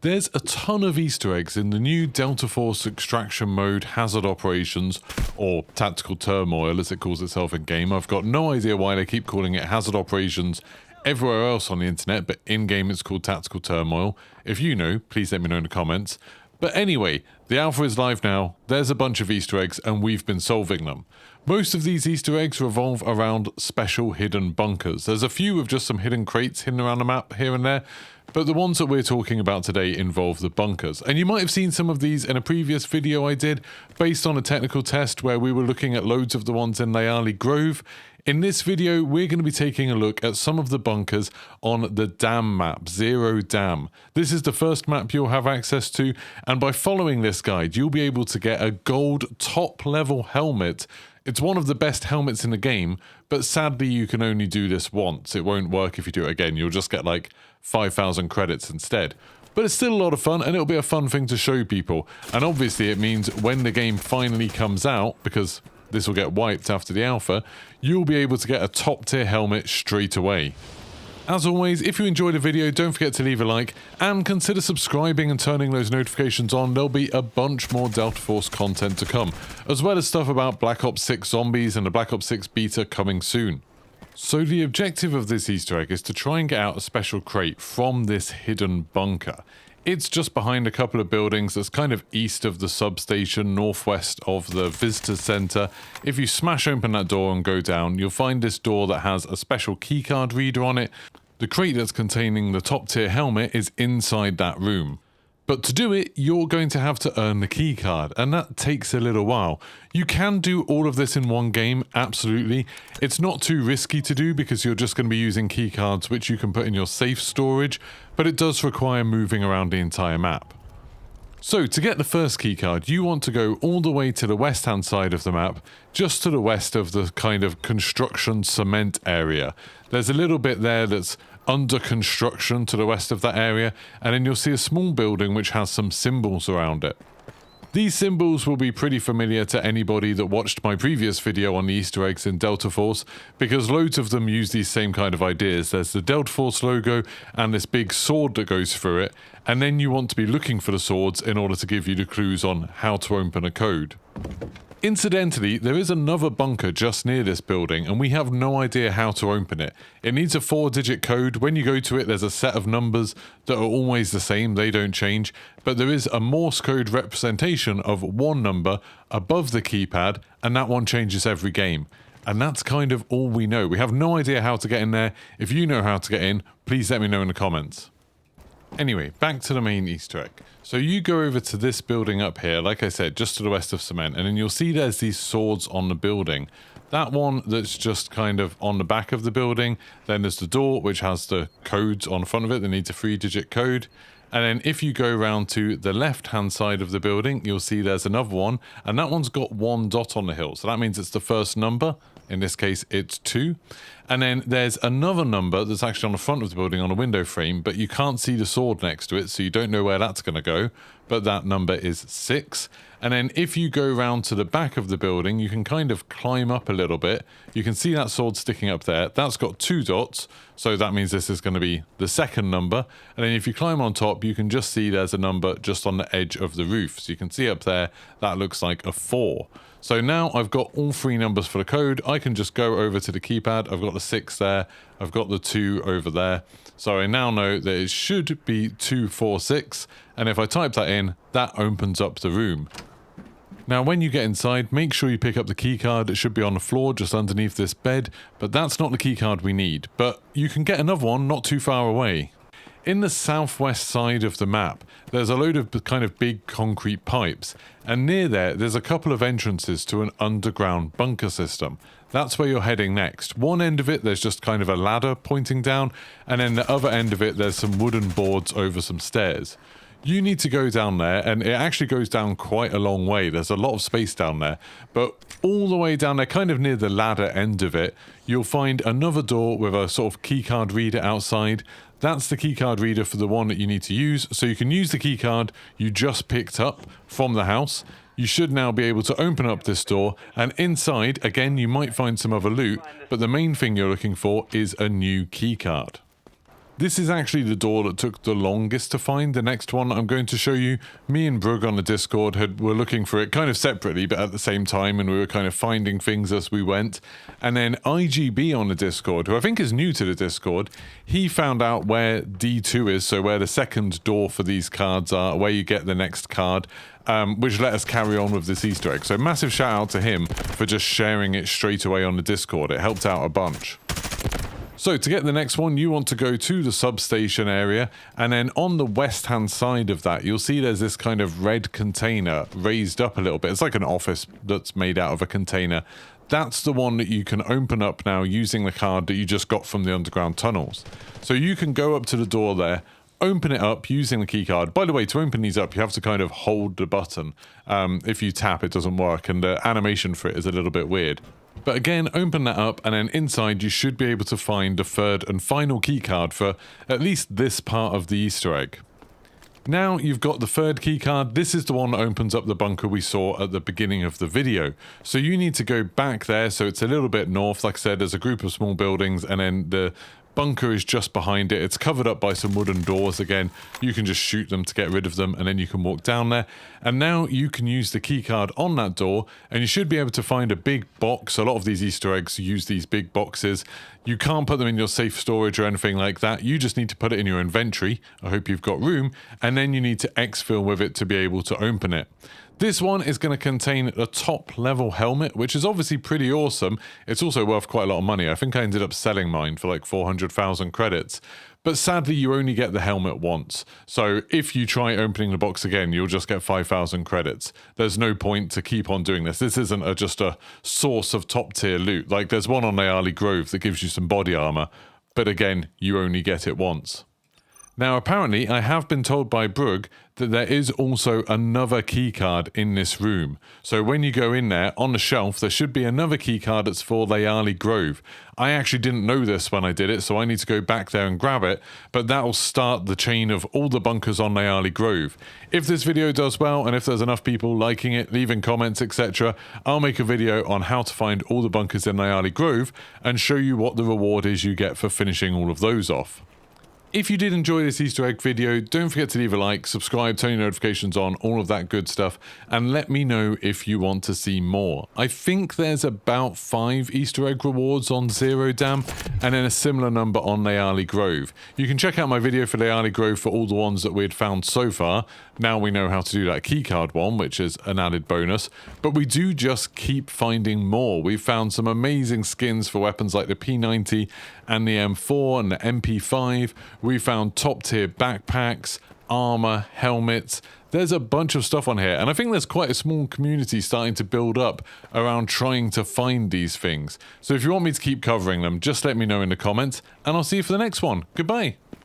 There's a ton of Easter eggs in the new Delta Force Extraction Mode Hazard Operations, or Tactical Turmoil as it calls itself in game. I've got no idea why they keep calling it Hazard Operations everywhere else on the internet, but in game it's called Tactical Turmoil. If you know, please let me know in the comments. But anyway, the alpha is live now, there's a bunch of Easter eggs and we've been solving them. Most of these Easter eggs revolve around special hidden bunkers. There's a few with just some hidden crates hidden around the map here and there, but the ones that we're talking about today involve the bunkers. And you might have seen some of these in a previous video I did based on a technical test where we were looking at loads of the ones in Layali Grove. In this video, we're going to be taking a look at some of the bunkers on the Dam map, Zero Dam. This is the first map you'll have access to, and by following this guide, you'll be able to get a gold top-level helmet. It's one of the best helmets in the game, but sadly you can only do this once. It won't work if you do it again. You'll just get like 5,000 credits instead. But it's still a lot of fun, and it'll be a fun thing to show people. And obviously it means when the game finally comes out, because this will get wiped after the alpha, you'll be able to get a top tier helmet straight away. As always, if you enjoyed the video, don't forget to leave a like and consider subscribing and turning those notifications on. There'll be a bunch more Delta Force content to come, as well as stuff about Black Ops 6 Zombies and the Black Ops 6 beta coming soon. So the objective of this Easter egg is to try and get out a special crate from this hidden bunker. It's just behind a couple of buildings that's kind of east of the substation, northwest of the visitor center. If you smash open that door and go down, you'll find this door that has a special keycard reader on it. The crate that's containing the top tier helmet is inside that room. But to do it, you're going to have to earn the keycard, and that takes a little while. You can do all of this in one game, absolutely. It's not too risky to do because you're just going to be using keycards which you can put in your safe storage, but it does require moving around the entire map. So to get the first keycard, you want to go all the way to the west-hand side of the map, just to the west of the kind of construction cement area. There's a little bit there that's under construction to the west of that area, and then you'll see a small building which has some symbols around it. These symbols will be pretty familiar to anybody that watched my previous video on the Easter eggs in Delta Force, because loads of them use these same kind of ideas. There's the Delta Force logo and this big sword that goes through it, and then you want to be looking for the swords in order to give you the clues on how to open a code. Incidentally, there is another bunker just near this building, and we have no idea how to open it. It needs a 4-digit code. When you go to it, there's a set of numbers that are always the same, they don't change, but there is a Morse code representation of one number above the keypad, and that one changes every game. And that's kind of all we know. We have no idea how to get in there. If you know how to get in, please let me know in the comments. Anyway, back to the main Easter egg. So you go over to this building up here, like I said, just to the west of cement, and then you'll see there's these swords on the building. That one that's just kind of on the back of the building, then there's the door which has the codes on the front of it that needs a 3-digit code. And then if you go around to the left-hand side of the building, you'll see there's another one, and that one's got 1 dot on the hill. So that means it's the first number. In this case, it's 2. And then there's another number that's actually on the front of the building on a window frame, but you can't see the sword next to it, so you don't know where that's going to go. But that number is 6. And then if you go around to the back of the building, you can kind of climb up a little bit. You can see that sword sticking up there. That's got 2 dots, so that means this is going to be the second number. And then if you climb on top, you can just see there's a number just on the edge of the roof. So you can see up there, that looks like a 4. So now I've got all 3 numbers for the code. I can just go over to the keypad. I've got the 6 there. I've got the 2 over there. So I now know that it should be 246. And if I type that in, that opens up the room. Now when you get inside, make sure you pick up the keycard. It should be on the floor just underneath this bed. But that's not the keycard we need. But you can get another one not too far away. In the southwest side of the map, there's a load of kind of big concrete pipes, and near there's a couple of entrances to an underground bunker system. That's where you're heading next. One end of it, there's just kind of a ladder pointing down, and then the other end of it, there's some wooden boards over some stairs. You need to go down there, and it actually goes down quite a long way. There's a lot of space down there, but all the way down there, kind of near the ladder end of it, you'll find another door with a sort of keycard reader outside. That's the keycard reader for the one that you need to use, so you can use the keycard you just picked up from the house. You should now be able to open up this door, and inside, again, you might find some other loot, but the main thing you're looking for is a new keycard. This is actually the door that took the longest to find. The next one I'm going to show you, me and Brug on the Discord were looking for it kind of separately, but at the same time, and we were kind of finding things as we went. And then IGB on the Discord, who I think is new to the Discord, he found out where D2 is, so where the second door for these cards are, where you get the next card, which let us carry on with this Easter egg. So massive shout out to him for just sharing it straight away on the Discord. It helped out a bunch. So to get the next one, you want to go to the substation area, and then on the west hand side of that, you'll see there's this kind of red container raised up a little bit. It's like an office that's made out of a container. That's the one that you can open up now using the card that you just got from the underground tunnels. So you can go up to the door there, open it up using the keycard. By the way, to open these up, you have to kind of hold the button. If you tap, it doesn't work, and the animation for it is a little bit weird. But again, open that up, and then inside you should be able to find the third and final keycard for at least this part of the Easter egg. Now you've got the third keycard. This is the one that opens up the bunker we saw at the beginning of the video. So you need to go back there, so it's a little bit north. Like I said, there's a group of small buildings, and then the bunker is just behind it. It's covered up by some wooden doors. Again, you can just shoot them to get rid of them, and then you can walk down there. And now you can use the keycard on that door, and you should be able to find a big box. A lot of these Easter eggs use these big boxes. You can't put them in your safe storage or anything like that. You just need to put it in your inventory. I hope you've got room. And then you need to exfil with it to be able to open it. This one is going to contain a top level helmet, which is obviously pretty awesome. It's also worth quite a lot of money. I think I ended up selling mine for like 400,000 credits. But sadly, you only get the helmet once. So if you try opening the box again, you'll just get 5,000 credits. There's no point to keep on doing this. This isn't just a source of top tier loot. Like there's one on Ayali Grove that gives you some body armor. But again, you only get it once. Now, apparently, I have been told by Brug that there is also another keycard in this room. So when you go in there, on the shelf, there should be another keycard that's for Ayali Grove. I actually didn't know this when I did it, so I need to go back there and grab it, but that'll start the chain of all the bunkers on Ayali Grove. If this video does well, and if there's enough people liking it, leaving comments, etc., I'll make a video on how to find all the bunkers in Ayali Grove and show you what the reward is you get for finishing all of those off. If you did enjoy this Easter egg video, don't forget to leave a like, subscribe, turn your notifications on, all of that good stuff, and let me know if you want to see more. I think there's about 5 Easter egg rewards on Zero Dam, and then a similar number on Ayali Grove. You can check out my video for Ayali Grove for all the ones that we had found so far. Now we know how to do that keycard one, which is an added bonus, but we do just keep finding more. We've found some amazing skins for weapons like the P90 and the M4 and the MP5. We found top tier backpacks, armor, helmets. There's a bunch of stuff on here, and I think there's quite a small community starting to build up around trying to find these things. So if you want me to keep covering them, just let me know in the comments, and I'll see you for the next one. Goodbye.